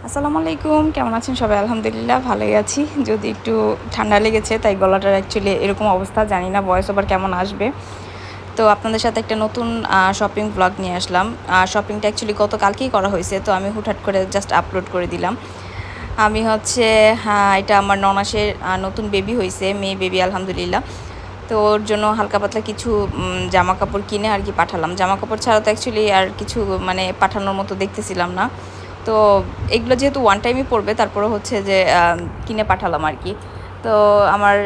আসসালামু আলাইকুম, কেমন আছেন সবাই? আলহামদুলিল্লাহ ভালোই আছি। যদি একটু ঠান্ডা লেগেছে তাই গলাটার অ্যাকচুয়ালি এরকম অবস্থা, জানি না ভয়েস ওভার কেমন আসবে। তো আপনাদের সাথে একটা নতুন শপিং ব্লগ নিয়ে আসলাম। শপিংটা অ্যাকচুয়ালি গতকালকেই করা হয়েছে, তো আমি হুটহাট করে জাস্ট আপলোড করে দিলাম। আমি হচ্ছে এটা আমার ননাসের নতুন বেবি হয়েছে, মেয়ে বেবি আলহামদুলিল্লাহ। তো ওর জন্য হালকা পাতলা কিছু জামা কাপড় কিনে আর কি পাঠালাম। জামা কাপড় ছাড়া তো অ্যাকচুয়ালি আর কিছু মানে পাঠানোর মতো দেখতেছিলাম না। তো এগুলো যেহেতু ওয়ান টাইমই পড়বে, তারপরে হচ্ছে যে কিনে পাঠালাম আর কি। তো আমার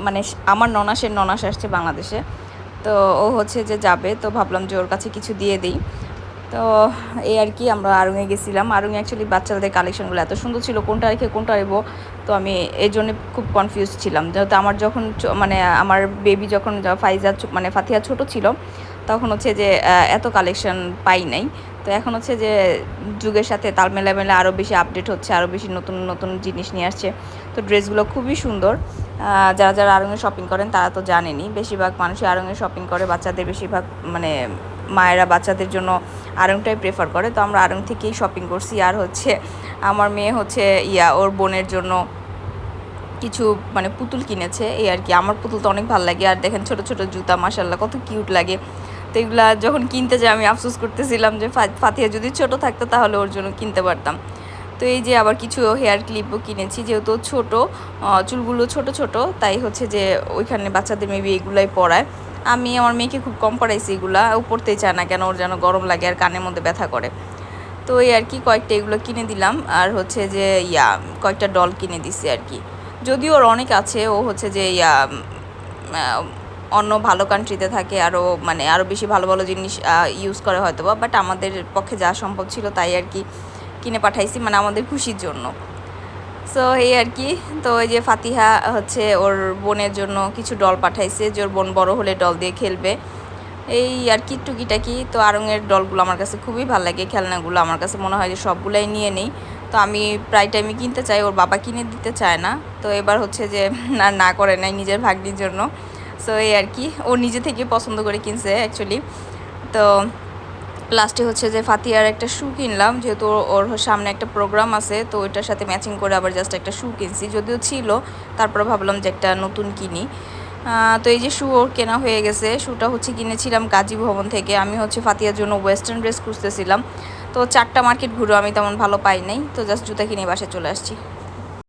মানে আমার ননাস আসছে বাংলাদেশে। তো ও হচ্ছে যে যাবে, তো ভাবলাম যে ওর কাছে কিছু দিয়ে দিই। তো এই আর কি, আমরা আড়ংয়ে গেছিলাম। আড়ংয়ে অ্যাকচুয়ালি বাচ্চাদের কালেকশনগুলো এত সুন্দর ছিল, কোনটা রেখে কোনটা নেবো। তো আমি এই জন্য খুব কনফিউজ ছিলাম, যেহেতু আমার যখন মানে আমার বেবি যখন মানে ফাতিহা ছোট ছিল, তখন হচ্ছে যে এত কালেকশন পাই নাই। তো এখন হচ্ছে যে যুগের সাথে তাল মেলায় আরও বেশি আপডেট হচ্ছে, আরও বেশি নতুন নতুন জিনিস নিয়ে আসছে। তো ড্রেসগুলো খুবই সুন্দর। যারা যারা আড়ংয়ে শপিং করেন তারা তো জানেনই, বেশিরভাগ মানুষই আড়ংয়ে শপিং করে। বাচ্চাদের বেশিরভাগ মানে মায়েরা বাচ্চাদের জন্য আড়ংটাই প্রেফার করে। তো আমরা আড়ং থেকেই শপিং করছি। আর হচ্ছে আমার মেয়ে হচ্ছে ওর বোনের জন্য কিছু মানে পুতুল কিনেছে, এই আর কি। আমার পুতুল তো অনেক ভালো লাগে। আর দেখেন ছোট ছোট জুতা, মাশাল্লাহ কত কিউট লাগে। তো এগুলা যখন কিনতে যাই আমি আফসোস করতেছিলাম যে ফাতিহা যদি ছোট থাকতো তাহলে ওর জন্য কিনতে পারতাম। তো এই যে আবার কিছু হেয়ার ক্লিপও কিনেছি, যেহেতু ছোট চুলগুলো ছোট ছোট, তাই হচ্ছে যে ওইখানে বাচ্চাদের মেবি এগুলাই পরায়। আমি আমার মেয়েকে খুব কম পড়াইছি, এগুলা ও পড়তেই চায় না, কেন ওর যেন গরম লাগে আর কানের মধ্যে ব্যথা করে। তো এই আর কি কয়েকটা এগুলো কিনে দিলাম। আর হচ্ছে যে কয়েকটা ডল কিনে দিছি আর কি। যদিও ওর অনেক আছে, ও হচ্ছে যে অন্য ভালো কান্ট্রিতে থাকে, আরও মানে আরও বেশি ভালো ভালো জিনিস ইউজ করে হয়তো বা, বাট আমাদের পক্ষে যা সম্ভব ছিল তাই আর কি কিনে পাঠাইছি, মানে আমাদের খুশির জন্য। সো এই আর কি। তো এই যে ফাতিহা হচ্ছে ওর বোনের জন্য কিছু ডল পাঠাইছে, যে ওর বোন বড় হলে ডল দিয়ে খেলবে, এই আর কি টুকিটাকি। তো আড়ংয়ের ডলগুলো আমার কাছে খুবই ভালো লাগে, খেলনাগুলো আমার কাছে মনে হয় যে সবগুলাই নিয়ে নেই। তো আমি প্রায় টাইমে কিনতে চাই, ওর বাবা কিনে দিতে চায় না। তো এবার হচ্ছে যে না করে নাই নিজের ভাগ্নির জন্য। সো এই আর কি, ও নিজে থেকে পছন্দ করে কিনছে অ্যাকচুয়ালি। তো লাস্টে হচ্ছে যে ফাতিহার একটা শু কিনলাম, যেহেতু ওর সামনে একটা প্রোগ্রাম আছে, তো ওইটার সাথে ম্যাচিং করে আবার জাস্ট একটা শু কিনছি, যদিও ছিল, তারপরে ভাবলাম যে একটা নতুন কিনি। তো এই যে শু ওর কেনা হয়ে গেছে। শুটা হচ্ছে কিনেছিলাম গাজী ভবন থেকে। আমি হচ্ছে ফাতিহার জন্য ওয়েস্টার্ন ড্রেস খুঁজতেছিলাম, তো 4টা মার্কেট ঘুরেও আমি তেমন ভালো পাই নাই, তো জাস্ট জুতা কিনে বাসায় চলে আসছি।